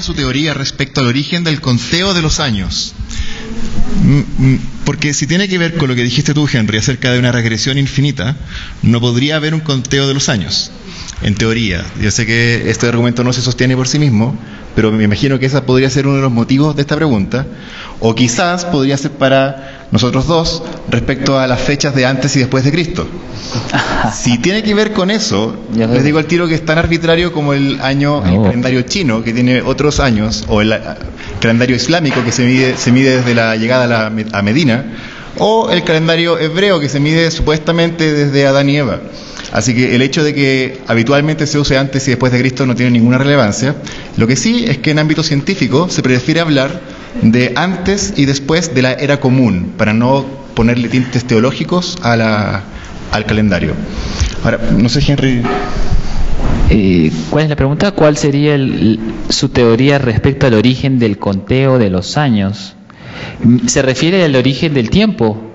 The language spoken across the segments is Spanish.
su teoría respecto al origen del conteo de los años. Porque si tiene que ver con lo que dijiste tú, Henry, acerca de una regresión infinita, no podría haber un conteo de los años, en teoría. Yo sé que este argumento no se sostiene por sí mismo, pero me imagino que ese podría ser uno de los motivos de esta pregunta, o quizás podría ser para nosotros dos respecto a las fechas de antes y después de Cristo. Si tiene que ver con eso, les digo al tiro que es tan arbitrario como el año, el calendario chino, que tiene otros años, o el calendario islámico, que se mide desde la llegada a Medina, o el calendario hebreo, que se mide supuestamente desde Adán y Eva. Así que el hecho de que habitualmente se use antes y después de Cristo no tiene ninguna relevancia. Lo que sí es que en ámbito científico se prefiere hablar de antes y después de la era común, para no ponerle tintes teológicos al calendario. Ahora, no sé, Henry. ¿Cuál es la pregunta? ¿Cuál sería su teoría respecto al origen del conteo de los años? ¿Se refiere al origen del tiempo?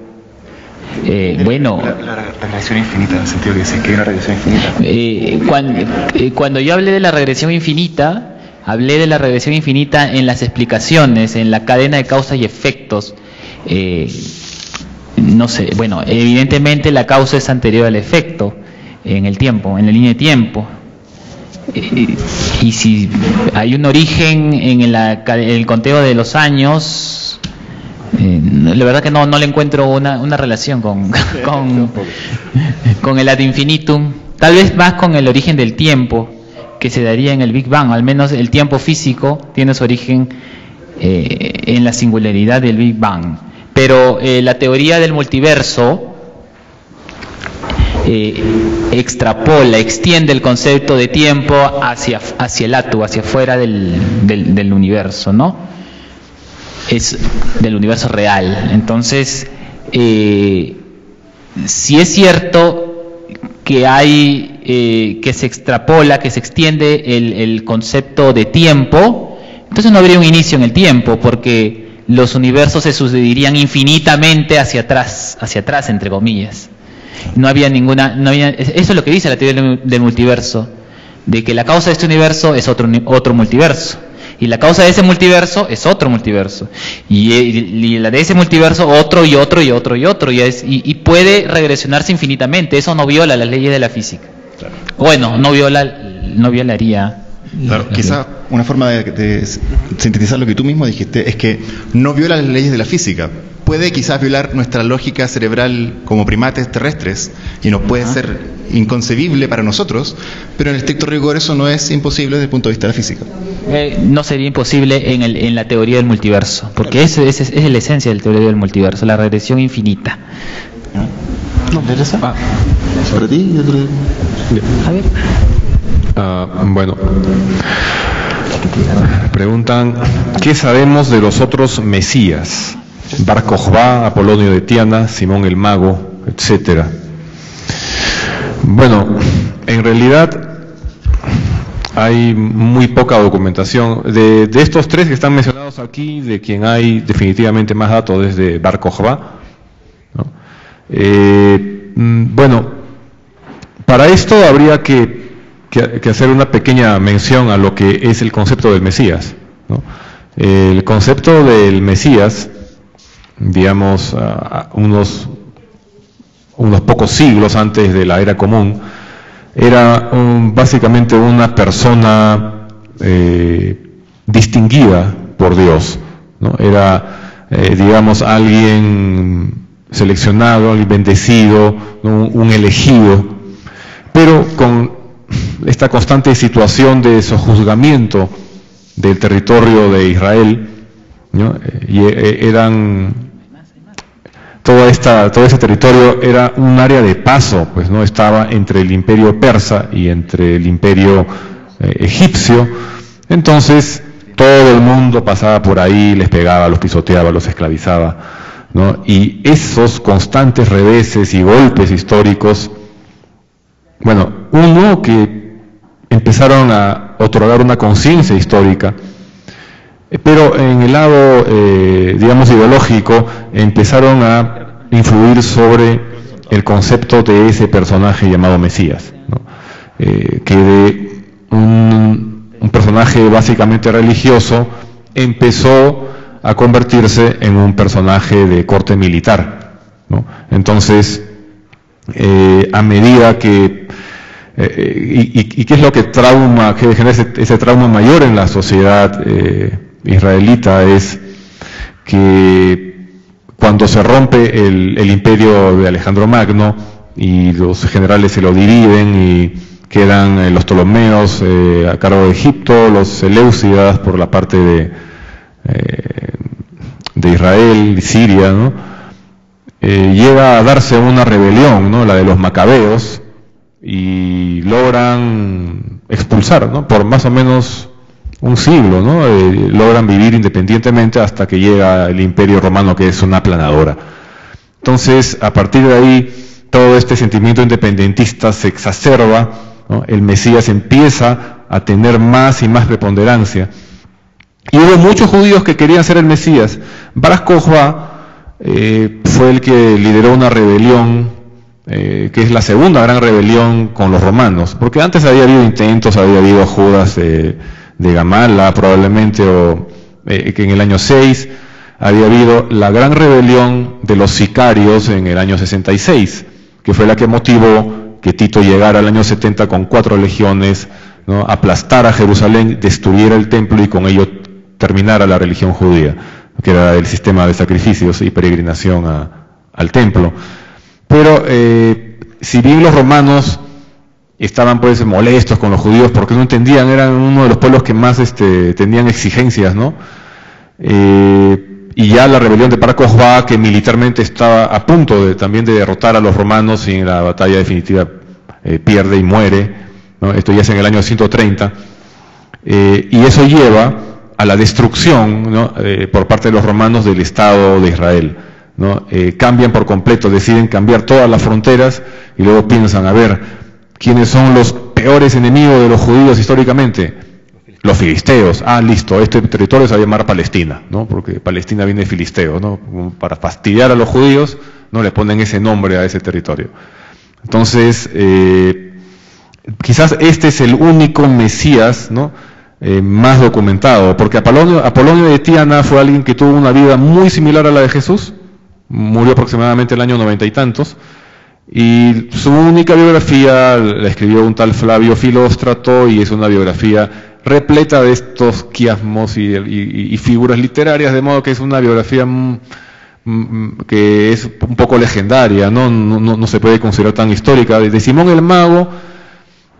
Bueno, la regresión infinita, en el sentido que dice que hay una regresión infinita. Cuando yo hablé de la regresión infinita, hablé de la regresión infinita en las explicaciones, en la cadena de causas y efectos. No sé, bueno, evidentemente la causa es anterior al efecto en el tiempo, en la línea de tiempo. Y si hay un origen en el conteo de los años, la verdad que no le encuentro una relación con el ad infinitum, tal vez más con el origen del tiempo que se daría en el Big Bang. Al menos el tiempo físico tiene su origen en la singularidad del Big Bang, pero la teoría del multiverso extrapola, extiende el concepto de tiempo hacia el átomo, hacia afuera del universo, ¿no? Es del universo real. Entonces, si es cierto que hay que se extrapola, que se extiende el concepto de tiempo, entonces no habría un inicio en el tiempo, porque los universos se sucederían infinitamente hacia atrás, entre comillas. No había eso es lo que dice la teoría del multiverso, de que la causa de este universo es otro multiverso, y la causa de ese multiverso es otro multiverso, y la de ese multiverso otro y otro y otro y otro, y puede regresionarse infinitamente. Eso no viola las leyes de la física. Claro. Bueno, no violaría. Claro, quizá una forma de sintetizar lo que tú mismo dijiste es que no viola las leyes de la física. Puede quizás violar nuestra lógica cerebral como primates terrestres y nos puede ser inconcebible para nosotros, pero en el estricto rigor eso no es imposible desde el punto de vista de la física. No sería imposible en la teoría del multiverso, porque claro, esa es la esencia de la teoría del multiverso, la regresión infinita. ¿No interesa? ¿Para ti? A ver. Bueno, preguntan, ¿qué sabemos de los otros mesías? Bar Kokhba, Apolonio de Tiana, Simón el Mago, etcétera. Bueno, en realidad hay muy poca documentación. De estos tres que están mencionados aquí, de quien hay definitivamente más datos es de Bar Kokhba, ¿no? Bueno, para esto habría que hacer una pequeña mención a lo que es el concepto del Mesías, ¿no? El concepto del Mesías, digamos, unos pocos siglos antes de la era común, era básicamente una persona distinguida por Dios, ¿no? Era, digamos, alguien seleccionado, alguien bendecido, ¿no? Un elegido, pero con esta constante situación de sojuzgamiento del territorio de Israel, ¿no? Y todo ese territorio era un área de paso, pues, ¿no? Estaba entre el imperio persa y entre el imperio egipcio. Entonces todo el mundo pasaba por ahí, les pegaba, los pisoteaba, los esclavizaba, ¿no? Y esos constantes reveses y golpes históricos, bueno, uno que empezaron a otorgar una conciencia histórica, pero en el lado, digamos, ideológico, empezaron a influir sobre el concepto de ese personaje llamado Mesías, ¿no? Que de un un personaje básicamente religioso, empezó a convertirse en un personaje de corte militar, ¿no? Entonces, a medida que ¿y qué es lo que genera ese trauma mayor en la sociedad israelita? Es que cuando se rompe el imperio de Alejandro Magno y los generales se lo dividen y quedan los Ptolomeos a cargo de Egipto, los Seleucidas por la parte de Israel y Siria, ¿no? Llega a darse una rebelión, ¿no? La de los Macabeos, y logran expulsar, ¿no? Por más o menos un siglo, ¿no? Logran vivir independientemente hasta que llega el Imperio Romano, que es una aplanadora. Entonces, a partir de ahí, todo este sentimiento independentista se exacerba, ¿no? El Mesías empieza a tener más y más preponderancia. Y hubo muchos judíos que querían ser el Mesías. Bar Kokhba fue el que lideró una rebelión, que es la segunda gran rebelión con los romanos, porque antes había habido intentos, había habido Judas de Gamala probablemente, o que en el año 6 había habido la gran rebelión de los sicarios en el año 66, que fue la que motivó que Tito llegara al año 70 con 4 legiones, ¿no? Aplastara Jerusalén, destruyera el templo y con ello terminara la religión judía, que era el sistema de sacrificios y peregrinación al templo. Pero si bien los romanos estaban pues molestos con los judíos porque no entendían, eran uno de los pueblos que más tenían exigencias, ¿no? Y ya la rebelión de Bar Kokhba, que militarmente estaba a punto también de derrotar a los romanos, y en la batalla definitiva pierde y muere, ¿no? Esto ya es en el año 130, y eso lleva a la destrucción, ¿no? Por parte de los romanos del Estado de Israel, ¿no? Cambian por completo, deciden cambiar todas las fronteras y luego piensan, a ver, ¿quiénes son los peores enemigos de los judíos históricamente? Los filisteos. Ah, listo, este territorio se va a llamar Palestina, ¿no? Porque Palestina viene de filisteo, ¿no? Para fastidiar a los judíos, no le ponen ese nombre a ese territorio. Entonces, quizás este es el único Mesías, ¿no? Más documentado, porque Apolonio de Tiana fue alguien que tuvo una vida muy similar a la de Jesús, murió aproximadamente el año 90 y tantos, y su única biografía la escribió un tal Flavio Filóstrato, y es una biografía repleta de estos quiasmos y figuras literarias, de modo que es una biografía que es un poco legendaria, no se puede considerar tan histórica. De Simón el Mago,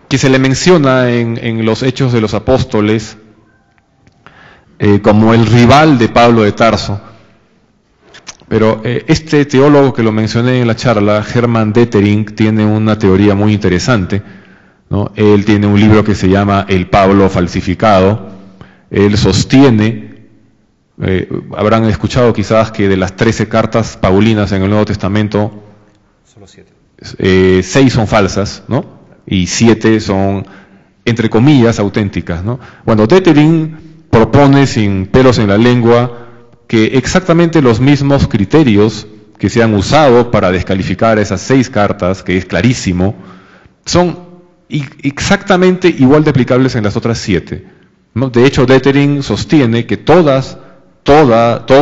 que se le menciona en los Hechos de los Apóstoles como el rival de Pablo de Tarso. Pero este teólogo que lo mencioné en la charla, Hermann Detering, tiene una teoría muy interesante, ¿no? Él tiene un libro que se llama El Pablo falsificado. Él sostiene, habrán escuchado quizás que de las 13 cartas paulinas en el Nuevo Testamento, solo 6 son falsas, ¿no? Y 7 son, entre comillas, auténticas, ¿no? Bueno, Detering propone, sin pelos en la lengua, que exactamente los mismos criterios que se han usado para descalificar esas 6 cartas, que es clarísimo, son exactamente igual de aplicables en las otras 7, ¿no? De hecho, Detering sostiene que todo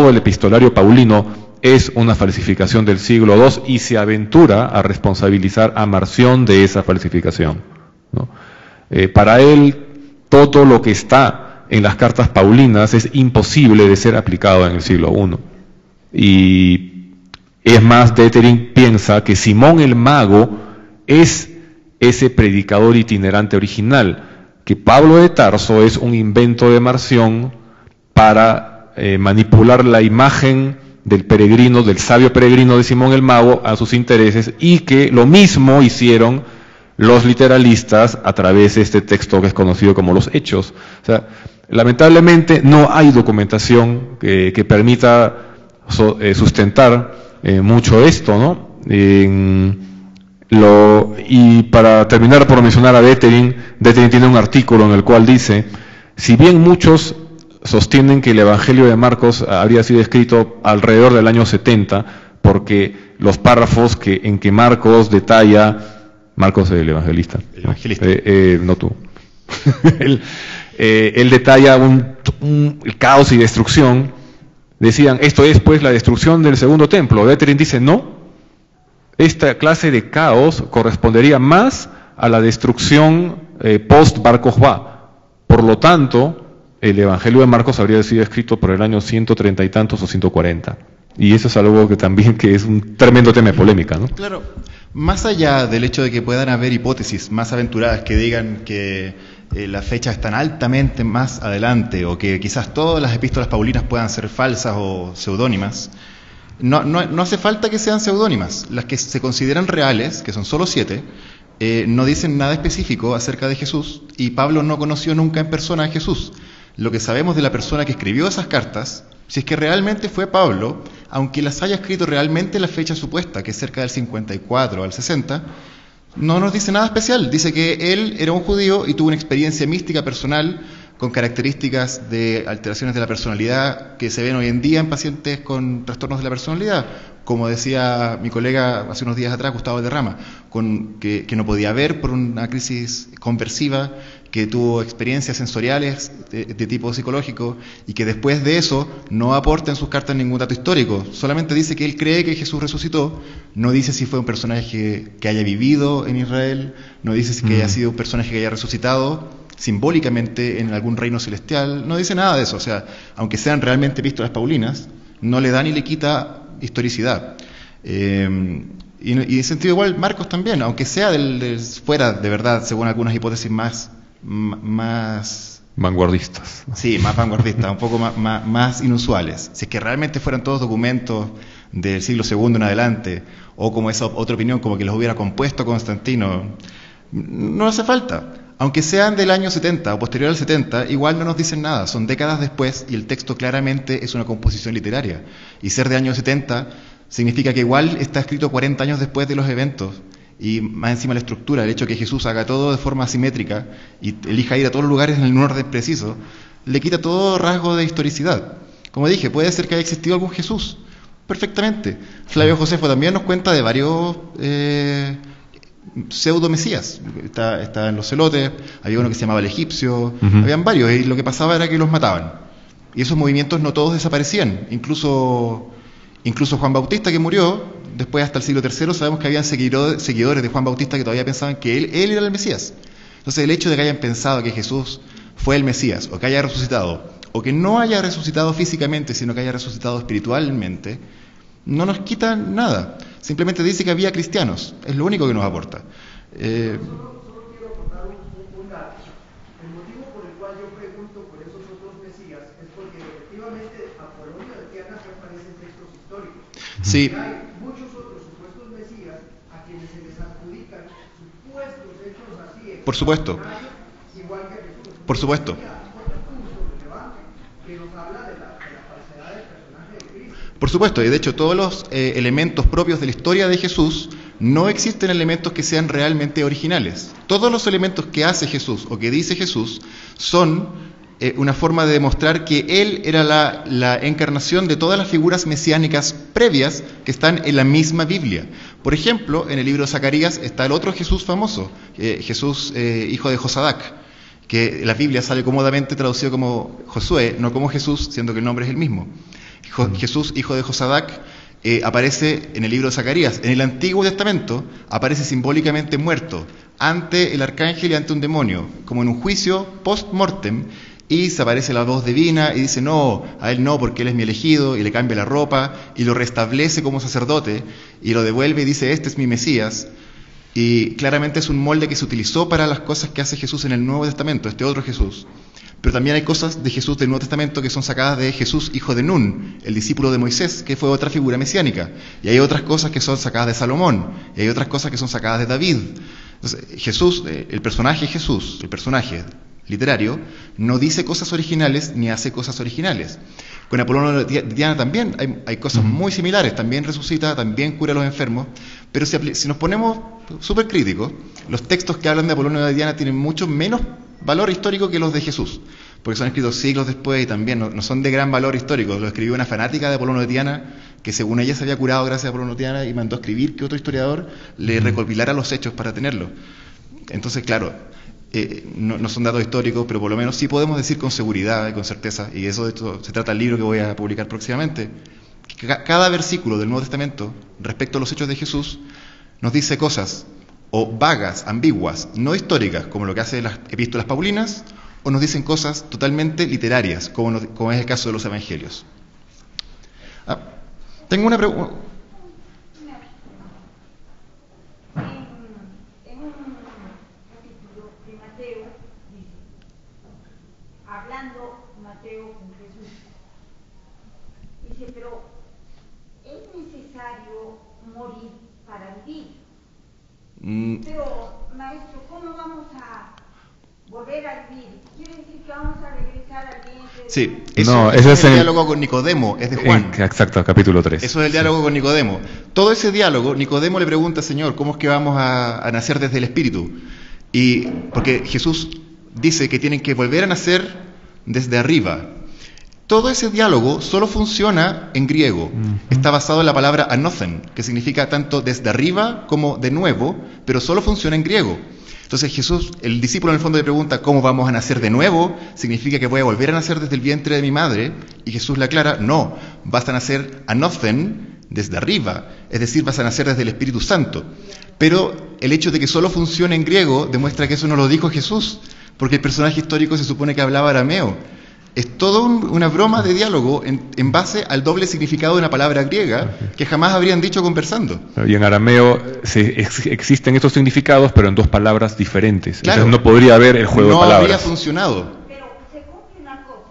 el epistolario paulino es una falsificación del siglo II, y se aventura a responsabilizar a Marción de esa falsificación, ¿no? Para él, todo lo que está en las cartas paulinas es imposible de ser aplicado en el siglo I. Y es más, Detering piensa que Simón el Mago es ese predicador itinerante original, que Pablo de Tarso es un invento de Marción para manipular la imagen del peregrino, del sabio peregrino de Simón el Mago a sus intereses, y que lo mismo hicieron los literalistas a través de este texto que es conocido como los Hechos. O sea, lamentablemente no hay documentación que permita sustentar mucho esto, ¿no? Y para terminar por mencionar a Detering tiene un artículo en el cual dice: si bien muchos sostienen que el Evangelio de Marcos habría sido escrito alrededor del año 70, porque los párrafos en que Marcos detalla, Marcos el evangelista, no tú, él detalla el caos y destrucción. Decían, esto es pues la destrucción del segundo templo. Detering dice, no, esta clase de caos correspondería más a la destrucción post-Bar Kokhba. Por lo tanto, el Evangelio de Marcos habría sido escrito por el año 130 y tantos o 140. Y eso es algo que también que es un tremendo tema de polémica, ¿no? Claro, más allá del hecho de que puedan haber hipótesis más aventuradas que digan que las fechas están altamente más adelante o que quizás todas las epístolas paulinas puedan ser falsas o seudónimas, no hace falta que sean seudónimas. Las que se consideran reales, que son solo 7, no dicen nada específico acerca de Jesús, y Pablo no conoció nunca en persona a Jesús. Lo que sabemos de la persona que escribió esas cartas, si es que realmente fue Pablo, aunque las haya escrito realmente en la fecha supuesta, que es cerca del 54 al 60, no nos dice nada especial. Dice que él era un judío y tuvo una experiencia mística personal con características de alteraciones de la personalidad que se ven hoy en día en pacientes con trastornos de la personalidad, como decía mi colega hace unos días atrás, Gustavo Valderrama, que no podía ver por una crisis conversiva, que tuvo experiencias sensoriales de tipo psicológico y que después de eso no aporta en sus cartas ningún dato histórico. Solamente dice que él cree que Jesús resucitó, no dice si fue un personaje que haya vivido en Israel, no dice si que haya sido un personaje que haya resucitado simbólicamente en algún reino celestial, no dice nada de eso. O sea, aunque sean realmente epístolas paulinas, no le da ni le quita historicidad. Y en sentido igual Marcos también, aunque sea fuera de verdad, según algunas hipótesis más vanguardistas. Sí, más vanguardistas, un poco más inusuales. Si es que realmente fueran todos documentos del siglo II en adelante, o como esa otra opinión, como que los hubiera compuesto Constantino, no hace falta. Aunque sean del año 70 o posterior al 70, igual no nos dicen nada, son décadas después y el texto claramente es una composición literaria. Y ser de año 70 significa que igual está escrito 40 años después de los eventos. Y más encima la estructura, el hecho de que Jesús haga todo de forma asimétrica y elija ir a todos los lugares en un orden preciso, le quita todo rasgo de historicidad. Como dije, puede ser que haya existido algún Jesús, perfectamente. Flavio Josefo también nos cuenta de varios pseudo-mesías. Está en los celotes, había uno que se llamaba el egipcio, habían varios, y lo que pasaba era que los mataban. Y esos movimientos no todos desaparecían, incluso Juan Bautista, que murió, después hasta el siglo III sabemos que habían seguidores de Juan Bautista que todavía pensaban que él era el Mesías. Entonces el hecho de que hayan pensado que Jesús fue el Mesías, o que haya resucitado, o que no haya resucitado físicamente, sino que haya resucitado espiritualmente, no nos quita nada. Simplemente dice que había cristianos, es lo único que nos aporta. Solo quiero aportar un dato. El motivo por el cual yo pregunto por esos otros mesías es porque efectivamente Apolonio de Tiana se aparece en textos históricos. Sí. Y hay muchos otros supuestos mesías a quienes se les adjudican supuestos hechos así. Por supuesto. Igual que Jesús. Por supuesto. Que nos habla de la falsedad del personaje de Cristo. Por supuesto, y de hecho todos los elementos propios de la historia de Jesús, no existen elementos que sean realmente originales. Todos los elementos que hace Jesús o que dice Jesús son una forma de demostrar que Él era la encarnación de todas las figuras mesiánicas previas que están en la misma Biblia. Por ejemplo, en el libro de Zacarías está el otro Jesús famoso, Jesús hijo de Josadac, que la Biblia sale cómodamente traducido como Josué, no como Jesús, siendo que el nombre es el mismo. Jesús, hijo de Josadac, aparece en el libro de Zacarías. En el Antiguo Testamento aparece simbólicamente muerto ante el arcángel y ante un demonio, como en un juicio post-mortem, y se aparece la voz divina y dice, no, a él no, porque él es mi elegido, y le cambia la ropa, y lo restablece como sacerdote, y lo devuelve y dice, este es mi Mesías. Y claramente es un molde que se utilizó para las cosas que hace Jesús en el Nuevo Testamento, este otro Jesús. Pero también hay cosas de Jesús del Nuevo Testamento que son sacadas de Jesús, hijo de Nun, el discípulo de Moisés, que fue otra figura mesiánica. Y hay otras cosas que son sacadas de Salomón, y hay otras cosas que son sacadas de David. Entonces, Jesús, el personaje Jesús, el personaje literario, no dice cosas originales ni hace cosas originales. Con Apolonio de Tiana también hay cosas muy similares, también resucita, también cura a los enfermos, pero si nos ponemos súper críticos, los textos que hablan de Apolonio de Tiana tienen mucho menos valor histórico que los de Jesús, porque son escritos siglos después y también no son de gran valor histórico. Lo escribió una fanática de Apolonio de Tiana, que según ella se había curado gracias a Apolonio de Tiana, y mandó a escribir que otro historiador le recopilara los hechos para tenerlo. Entonces, claro, no son datos históricos, pero por lo menos sí podemos decir con seguridad y con certeza, y eso de hecho se trata el libro que voy a publicar próximamente, que cada versículo del Nuevo Testamento respecto a los hechos de Jesús nos dice cosas o vagas, ambiguas, no históricas, como lo que hacen las epístolas paulinas, o nos dicen cosas totalmente literarias, como es el caso de los evangelios. Tengo una pregunta. En un capítulo de Mateo dice, hablando Mateo con Jesús, dice, pero es necesario morir para vivir. Pero, maestro, ¿cómo vamos a volver a vivir? ¿Quiere decir que vamos a regresar al vientre? Sí, ese es el diálogo con Nicodemo, es de Juan. Exacto, capítulo 3. Eso es el diálogo con Nicodemo. Todo ese diálogo, Nicodemo le pregunta, Señor, ¿cómo es que vamos a nacer desde el Espíritu? Y porque Jesús dice que tienen que volver a nacer desde arriba. Todo ese diálogo solo funciona en griego. Está basado en la palabra anothen, que significa tanto desde arriba como de nuevo, pero solo funciona en griego. Entonces Jesús, el discípulo en el fondo le pregunta, ¿cómo vamos a nacer de nuevo? Significa que voy a volver a nacer desde el vientre de mi madre. Y Jesús le aclara, no, vas a nacer anothen, desde arriba, es decir, vas a nacer desde el Espíritu Santo. Pero el hecho de que solo funcione en griego demuestra que eso no lo dijo Jesús, porque el personaje histórico se supone que hablaba arameo. Es todo una broma de diálogo en base al doble significado de una palabra griega que jamás habrían dicho conversando. Y en arameo existen estos significados, pero en dos palabras diferentes. Claro, entonces no podría haber el juego de palabras. No habría funcionado. Pero se cumple una cosa,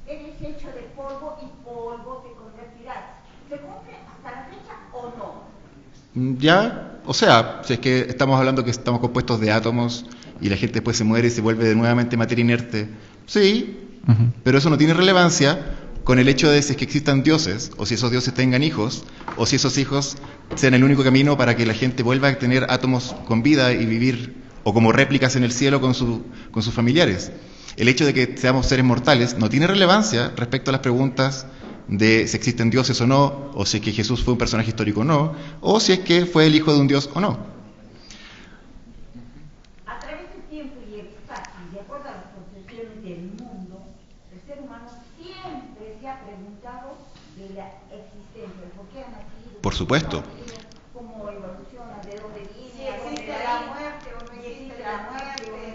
eres hecho de polvo y polvo te convertirás. ¿Se cumple hasta la fecha o no? Ya, o sea, si es que estamos hablando que estamos compuestos de átomos y la gente después se muere y se vuelve nuevamente materia inerte, sí, pero eso no tiene relevancia con el hecho de si es que existan dioses, o si esos dioses tengan hijos, o si esos hijos sean el único camino para que la gente vuelva a tener átomos con vida y vivir, o como réplicas en el cielo con sus familiares. El hecho de que seamos seres mortales no tiene relevancia respecto a las preguntas de si existen dioses o no, o si es que Jesús fue un personaje histórico o no, o si es que fue el hijo de un dios o no. Por supuesto.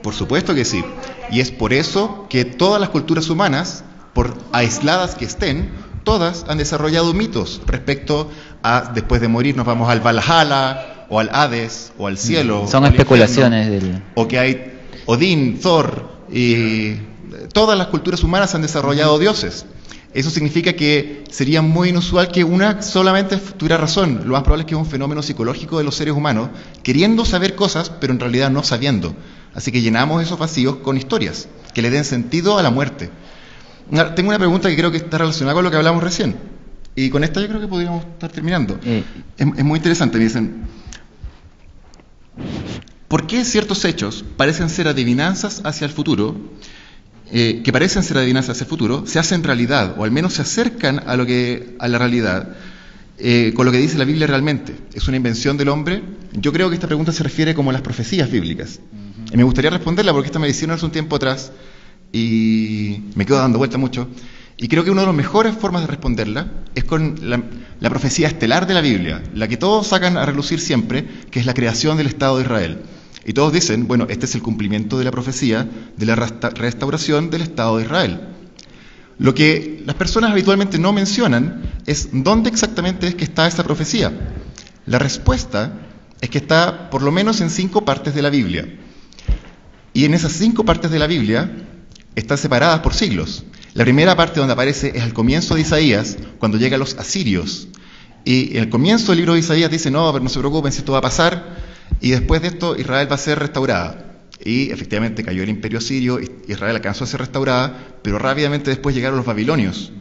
Por supuesto que sí. Y es por eso que todas las culturas humanas, por aisladas que estén, todas han desarrollado mitos respecto a después de morir nos vamos al Valhalla, o al Hades, o al cielo. Son especulaciones o que hay Odín, Thor, y todas las culturas humanas han desarrollado dioses. Eso significa que sería muy inusual que una solamente tuviera razón. Lo más probable es que es un fenómeno psicológico de los seres humanos, queriendo saber cosas, pero en realidad no sabiendo. Así que llenamos esos vacíos con historias que le den sentido a la muerte. Tengo una pregunta que creo que está relacionada con lo que hablamos recién. Y con esta yo creo que podríamos estar terminando. Es muy interesante. Me dicen, ¿por qué ciertos hechos parecen ser adivinanzas hacia el futuro? Que parecen ser adivinanzas hacia el futuro, se hacen realidad, o al menos se acercan a la realidad, con lo que dice la Biblia realmente. ¿Es una invención del hombre? Yo creo que esta pregunta se refiere como a las profecías bíblicas. Y me gustaría responderla porque esta me la hicieron hace un tiempo atrás y me quedo dando vuelta mucho. Y creo que una de las mejores formas de responderla es con la profecía estelar de la Biblia, la que todos sacan a relucir siempre, que es la creación del Estado de Israel. Y todos dicen, bueno, este es el cumplimiento de la profecía de la restauración del Estado de Israel. Lo que las personas habitualmente no mencionan es dónde exactamente es que está esa profecía. La respuesta es que está por lo menos en 5 partes de la Biblia. Y en esas 5 partes de la Biblia están separadas por siglos. La primera parte donde aparece es al comienzo de Isaías, cuando llegan los asirios. Y en el comienzo del libro de Isaías dice, no, pero no se preocupen si esto va a pasar. Y después de esto Israel va a ser restaurada. Y efectivamente cayó el imperio asirio, Israel alcanzó a ser restaurada, pero rápidamente después llegaron los babilonios.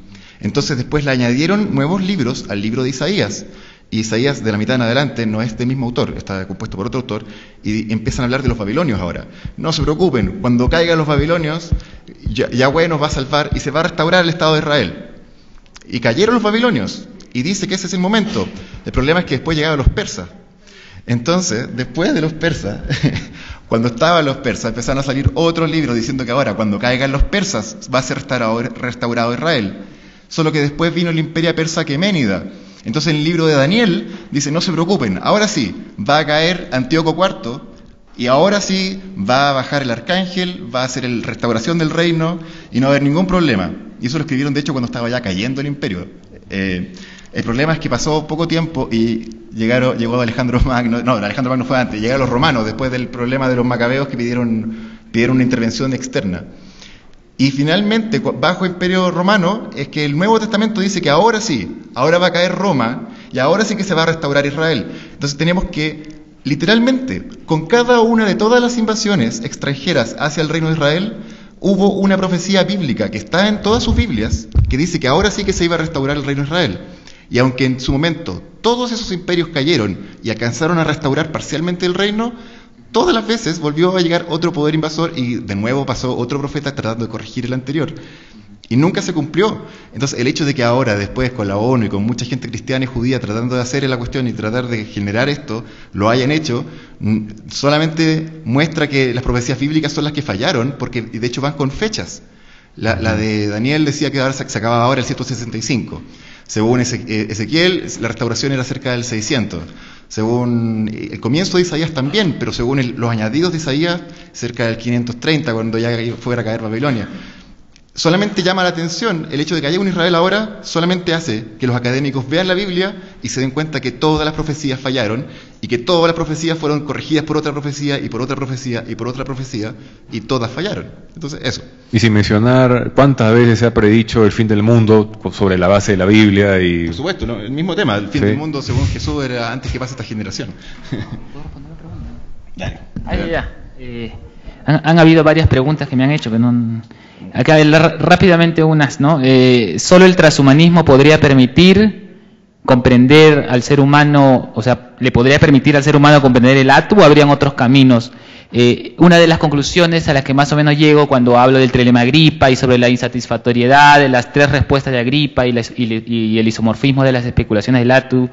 Entonces después le añadieron nuevos libros al libro de Isaías. Y Isaías de la mitad en adelante no es del mismo autor, está compuesto por otro autor, y empiezan a hablar de los babilonios ahora. No se preocupen, cuando caigan los babilonios, Yahweh nos va a salvar y se va a restaurar el Estado de Israel. Y cayeron los babilonios, y dice que ese es el momento. El problema es que después llegaron los persas. Entonces, después de los persas, cuando estaban los persas, empezaron a salir otros libros diciendo que ahora, cuando caigan los persas, va a ser restaurado Israel. Solo que después vino el imperio persa aqueménida. Entonces, en el libro de Daniel dice, no se preocupen, ahora sí, va a caer Antíoco IV, y ahora sí va a bajar el arcángel, va a hacer la restauración del reino, y no va a haber ningún problema. Y eso lo escribieron, de hecho, cuando estaba ya cayendo el imperio. El problema es que pasó poco tiempo y llegó Alejandro Magno. No, Alejandro Magno fue antes. Llegaron los romanos después del problema de los macabeos que pidieron una intervención externa. Y finalmente, bajo Imperio Romano, es que el Nuevo Testamento dice que ahora sí, ahora va a caer Roma y ahora sí que se va a restaurar Israel. Entonces tenemos que, literalmente, con cada una de todas las invasiones extranjeras hacia el reino de Israel, hubo una profecía bíblica que está en todas sus Biblias, que dice que ahora sí que se iba a restaurar el reino de Israel. Y aunque en su momento todos esos imperios cayeron y alcanzaron a restaurar parcialmente el reino, todas las veces volvió a llegar otro poder invasor y de nuevo pasó otro profeta tratando de corregir el anterior. Y nunca se cumplió. Entonces el hecho de que ahora, después con la ONU y con mucha gente cristiana y judía tratando de hacer la cuestión y tratar de generar esto, lo hayan hecho, solamente muestra que las profecías bíblicas son las que fallaron, porque de hecho van con fechas. La de Daniel decía que ahora se acababa ahora el 165. Según Ezequiel, la restauración era cerca del 600. Según el comienzo de Isaías también, pero según los añadidos de Isaías, cerca del 530, cuando ya fuera a caer Babilonia. Solamente llama la atención el hecho de que haya un Israel ahora, solamente hace que los académicos vean la Biblia y se den cuenta que todas las profecías fallaron y que todas las profecías fueron corregidas por otra profecía y por otra profecía y por otra profecía y todas fallaron. Entonces, eso. Y sin mencionar cuántas veces se ha predicho el fin del mundo sobre la base de la Biblia y... Por supuesto, ¿no? El mismo tema, el fin del mundo según Jesús era antes que pase esta generación. ¿Puedo responder la pregunta? Dale. Han habido varias preguntas que me han hecho que no... Acá rápidamente unas, ¿no? Solo el transhumanismo podría permitir comprender al ser humano, o sea, le podría permitir al ser humano comprender el ATU, o habrían otros caminos. Una de las conclusiones a las que más o menos llego cuando hablo del trilema Agripa y sobre la insatisfactoriedad de las tres respuestas de Agripa y el isomorfismo de las especulaciones del ATU,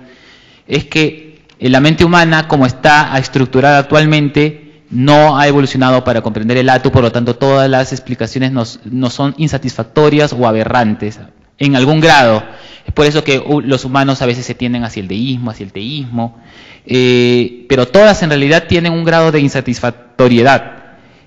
es que la mente humana, como está estructurada actualmente, no ha evolucionado para comprender el ATU, por lo tanto todas las explicaciones no son insatisfactorias o aberrantes, en algún grado. Es por eso que los humanos a veces se tienden hacia el deísmo, hacia el teísmo, pero todas en realidad tienen un grado de insatisfactoriedad.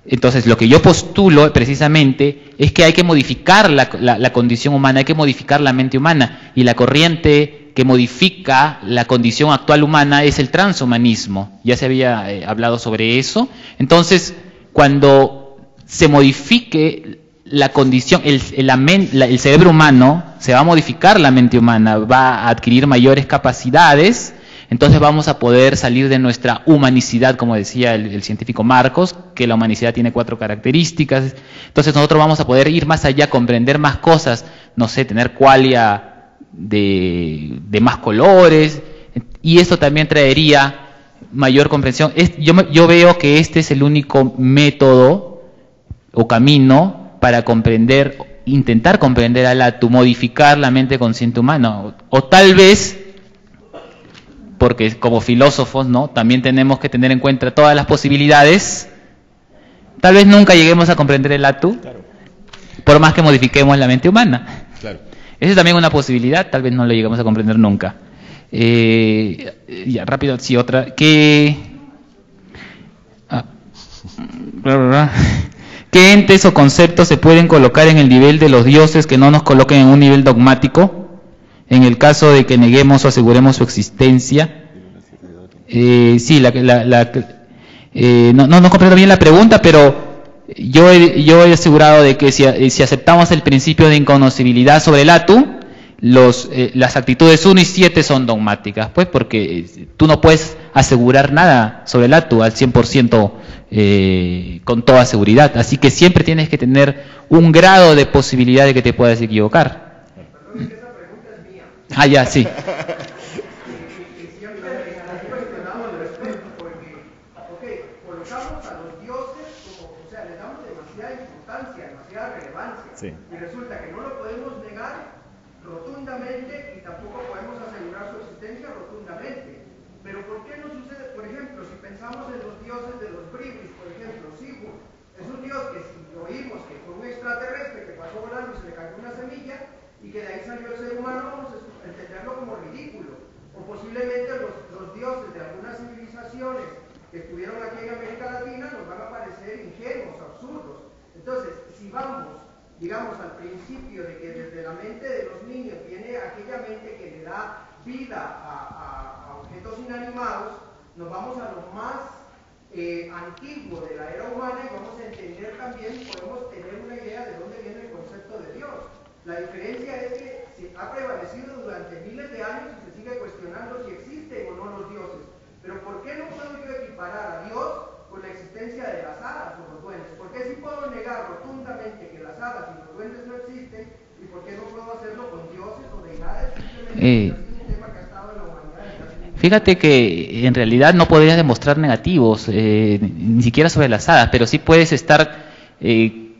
Entonces lo que yo postulo precisamente es que hay que modificar la condición humana, hay que modificar la mente humana, y la corriente que modifica la condición actual humana es el transhumanismo. Ya se había hablado sobre eso. Entonces, cuando se modifique la condición, el cerebro humano, se va a modificar la mente humana, va a adquirir mayores capacidades, entonces vamos a poder salir de nuestra humanicidad, como decía el científico Marcos, que la humanicidad tiene 4 características. Entonces nosotros vamos a poder ir más allá, comprender más cosas, no sé, tener qualia de más colores, y esto también traería mayor comprensión. Yo veo que este es el único método o camino para comprender, intentar comprender al ATU, modificar la mente consciente humana, o tal vez, porque como filósofos, ¿no?, también tenemos que tener en cuenta todas las posibilidades. Tal vez nunca lleguemos a comprender el ATU, claro, por más que modifiquemos la mente humana. Claro. Esa es también una posibilidad, tal vez no lo lleguemos a comprender nunca. Ya, rápido, sí, otra. ¿Qué entes o conceptos se pueden colocar en el nivel de los dioses que no nos coloquen en un nivel dogmático, en el caso de que neguemos o aseguremos su existencia? Sí, no comprendo bien la pregunta, pero yo he asegurado de que si aceptamos el principio de inconocibilidad sobre el ATU, las actitudes 1 y 7 son dogmáticas, pues, porque tú no puedes asegurar nada sobre el ATU al 100% con toda seguridad, así que siempre tienes que tener un grado de posibilidad de que te puedas equivocar. Perdón, es que esa pregunta es mía. Ah, ya, sí. Colocamos a los dioses como, o sea, les damos demasiada importancia, demasiada relevancia. Sí. Y resulta que no lo podemos negar rotundamente y tampoco podemos asegurar su existencia rotundamente. Pero ¿por qué no sucede? Por ejemplo, pensamos en los dioses de los bribris, por ejemplo, Sigur, es un dios que si oímos que fue un extraterrestre que pasó volando y se le cayó una semilla y que de ahí salió el ser humano, vamos a entenderlo como ridículo. O posiblemente los dioses de algunas civilizaciones que estuvieron aquí en América Latina nos van a parecer ingenuos, absurdos. Entonces, si vamos, digamos, al principio de que desde la mente de los niños viene aquella mente que le da vida a objetos inanimados, nos vamos a lo más antiguo de la era humana y vamos a entender también, podemos tener una idea de dónde viene el concepto de Dios. La diferencia es que ha prevalecido durante miles de años y se sigue cuestionando si existen o no los dioses. Pero ¿por qué no puedo yo equiparar a Dios con la existencia de las hadas o los duendes? ¿Por qué sí puedo negar rotundamente que las hadas y los duendes no existen? ¿Y por qué no puedo hacerlo con dioses o deidades? Simplemente es un tema que ha estado en la humanidad. Fíjate que en realidad no podrías demostrar negativos, ni siquiera sobre las hadas, pero sí puedes estar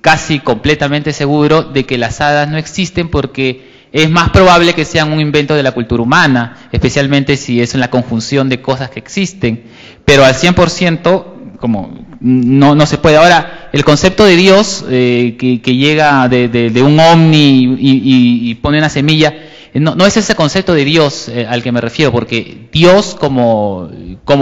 casi completamente seguro de que las hadas no existen porque es más probable que sean un invento de la cultura humana, especialmente si es en la conjunción de cosas que existen, pero al 100% como no se puede. Ahora, el concepto de Dios que llega de un ovni y pone una semilla, no es ese concepto de Dios al que me refiero, porque Dios como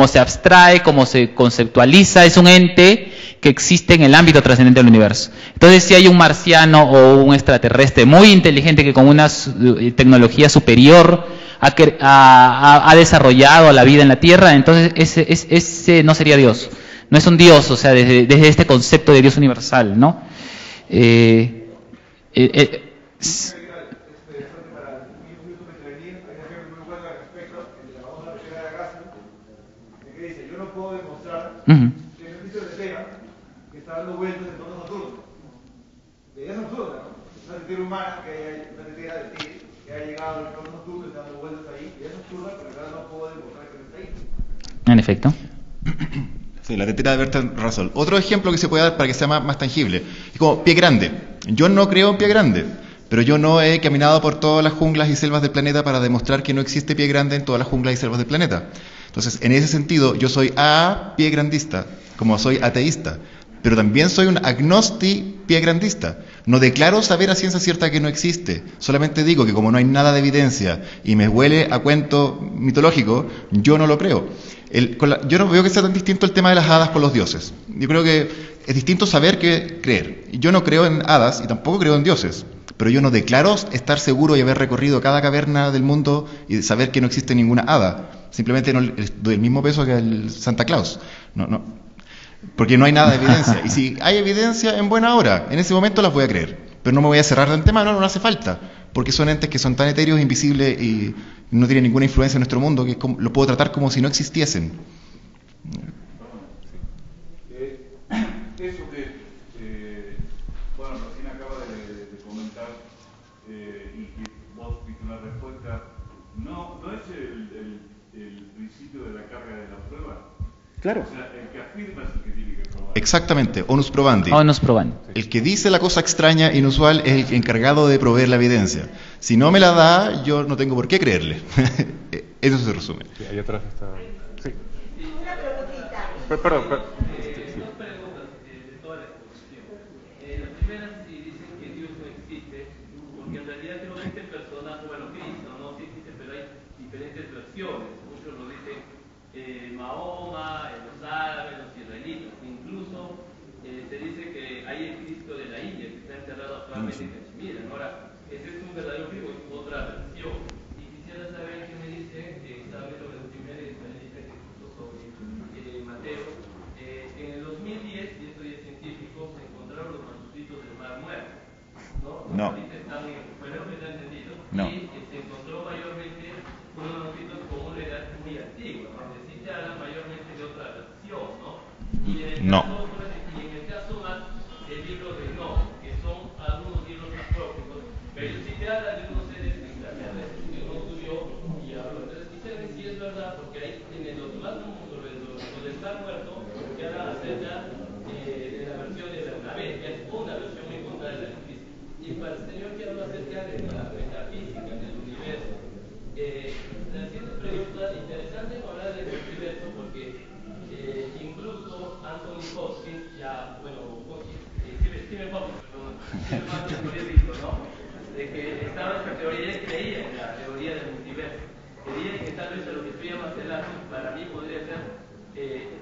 se abstrae, como se conceptualiza, es un ente que existe en el ámbito trascendente del universo. Entonces, si hay un marciano o un extraterrestre muy inteligente que con una tecnología superior ha desarrollado la vida en la Tierra, entonces ese no sería Dios. No es un Dios, o sea, desde este concepto de Dios universal, ¿no? Que está dando vueltas en torno a Saturno. Es absurda, ¿no? Una tetera humana, una tetera de ti, que ha llegado al entorno de Saturno y está dando vueltas ahí. Y es absurda, pero ahora no puedo demostrar que no está ahí. En efecto. Sí, la tetera de Bertrand Russell. Otro ejemplo que se puede dar para que sea más tangible. Es como pie grande. Yo no creo en pie grande, pero yo no he caminado por todas las junglas y selvas del planeta para demostrar que no existe pie grande en todas las junglas y selvas del planeta. Entonces, en ese sentido, yo soy pie grandista, como soy ateísta, pero también soy un agnosti pie grandista. No declaro saber a ciencia cierta que no existe, solamente digo que como no hay nada de evidencia y me huele a cuento mitológico, yo no lo creo. Yo no veo que sea tan distinto el tema de las hadas con los dioses. Yo creo que es distinto saber que creer. Yo no creo en hadas y tampoco creo en dioses, pero yo no declaro estar seguro y haber recorrido cada caverna del mundo y saber que no existe ninguna hada. Simplemente no les doy el mismo peso que el Santa Claus. No, porque no hay nada de evidencia. Y si hay evidencia, en buena hora, en ese momento las voy a creer. Pero no me voy a cerrar de antemano, no hace falta. Porque son entes que son tan etéreos, invisibles y no tienen ninguna influencia en nuestro mundo que lo puedo tratar como si no existiesen. Eso que, bueno, recién acaba de comentar y que vos viste una respuesta, no es el principio de la carga de la prueba. Claro. O sea, el que afirma es el que tiene que probar. Exactamente, onus probandi. Onus probandi. El que dice la cosa extraña, inusual, es el encargado de proveer la evidencia. Si no me la da, yo no tengo por qué creerle. Eso se resume. Sí, ahí atrás está. Sí. Una preguntita. Perdón. Dos preguntas de toda la exposición. La primera, si dicen que Dios no existe, porque en realidad creo que este personaje, bueno, Cristo no sí existe, pero hay diferentes versiones. Muchos lo dicen Mahoma, los árabes, los israelitas. Incluso se dice que hay el Cristo de la India, que está enterrado actualmente en Cachemira. Ahora, ese es un verdadero Cristo, es otra versión. Y quisiera saber qué me dice, sabe sobre el primer israelita que puso sobre Mateo. En el 2010, y esto ya es científico, se encontraron los manuscritos del Mar Muerto. No. Ahorita están en el que está entendido. No. Y se encontró mayormente unos manuscritos con una edad muy antigua, donde sí se habla mayormente de otra versión, ¿no? Y en el No. caso, y en el caso más del libro de Enoch, que son algunos libros apócrifos, pero sí te habla de unos seres extraterrestres que no subió y habló. Entonces quisiera que si es verdad, porque ahí en los demás mundos, lo del Mar Muerto, que habla acerca de la versión de Bernabé, que es una versión muy contraria de la física. Y para el señor que habla acerca de la metafísica del universo, la siguiente pregunta, interesante hablar del universo porque Anthony Hopkins, ya, bueno, Stephen Hawking, perdón, Stephen Hawking lo había visto, ¿no? De que estaba esta teoría, él creía en la teoría del multiverso, creía que tal vez a lo que tú llamas el átomo, para mí podría ser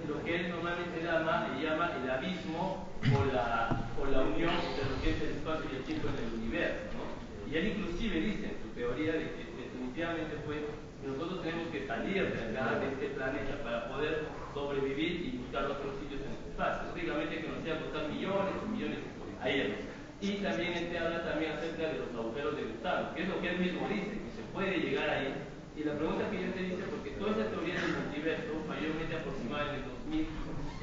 lo que él normalmente llama el abismo o la unión de lo que es el espacio y el tiempo en el universo, ¿no? Y él inclusive dice en su teoría de que definitivamente nosotros tenemos que salir de acá, de este planeta, para poder sobrevivir y buscar otros sitios en el espacio. Lógicamente que nos iba a costar millones y millones a irnos. Y también habla también acerca de los agujeros de gusano, que es lo que él mismo dice, que se puede llegar ahí. Y la pregunta que yo te hice, porque toda esa teoría del multiverso, mayormente aproximada en el 2000,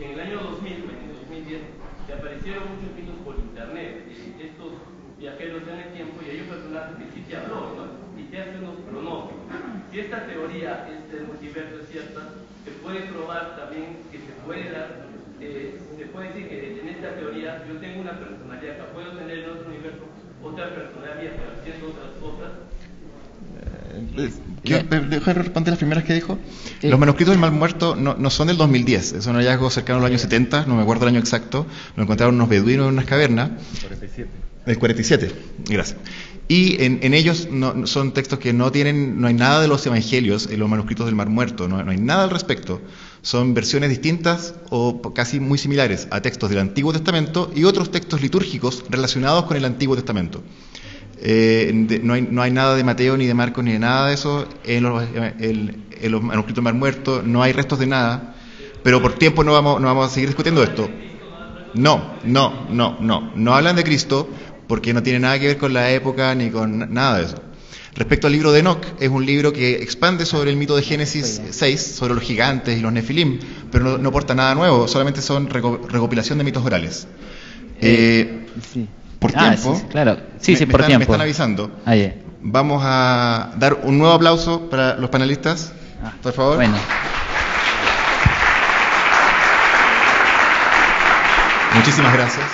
en el año 2000, en el 2010, se aparecieron muchos mitos por internet, estos viajeros en el tiempo, y hay un personaje que sí te habló, ¿no? Y te hace unos pronósticos. Si esta teoría del multiverso es cierta, se puede probar también que se puede dar, se puede decir que en esta teoría yo tengo una personalidad, que puedo tener en otro universo otra personalidad mía, pero haciendo otras cosas. Dejo de responder las primeras que dijo. Los manuscritos del Mar Muerto no son del 2010, es un hallazgo cercano a los años 70, no me acuerdo el año exacto, lo encontraron unos beduinos en unas cavernas. 47. El 47, gracias. Y en ellos son textos que no hay nada de los evangelios en los manuscritos del Mar Muerto, no hay nada al respecto. Son versiones distintas o casi muy similares a textos del Antiguo Testamento y otros textos litúrgicos relacionados con el Antiguo Testamento. No hay nada de Mateo, ni de Marcos, ni de nada de eso en los manuscritos del Mar Muerto, no hay restos de nada, pero por tiempo no vamos a seguir discutiendo esto. No hablan de Cristo, porque no tiene nada que ver con la época ni con nada de eso. Respecto al libro de Enoc, es un libro que expande sobre el mito de Génesis 6, sobre los gigantes y los nefilim, pero no aporta nada nuevo, solamente son recopilación de mitos orales. Sí. Por tiempo, sí, claro. Por tiempo. Me están avisando. Ahí. Vamos a dar un nuevo aplauso para los panelistas, por favor. Bueno. Muchísimas gracias.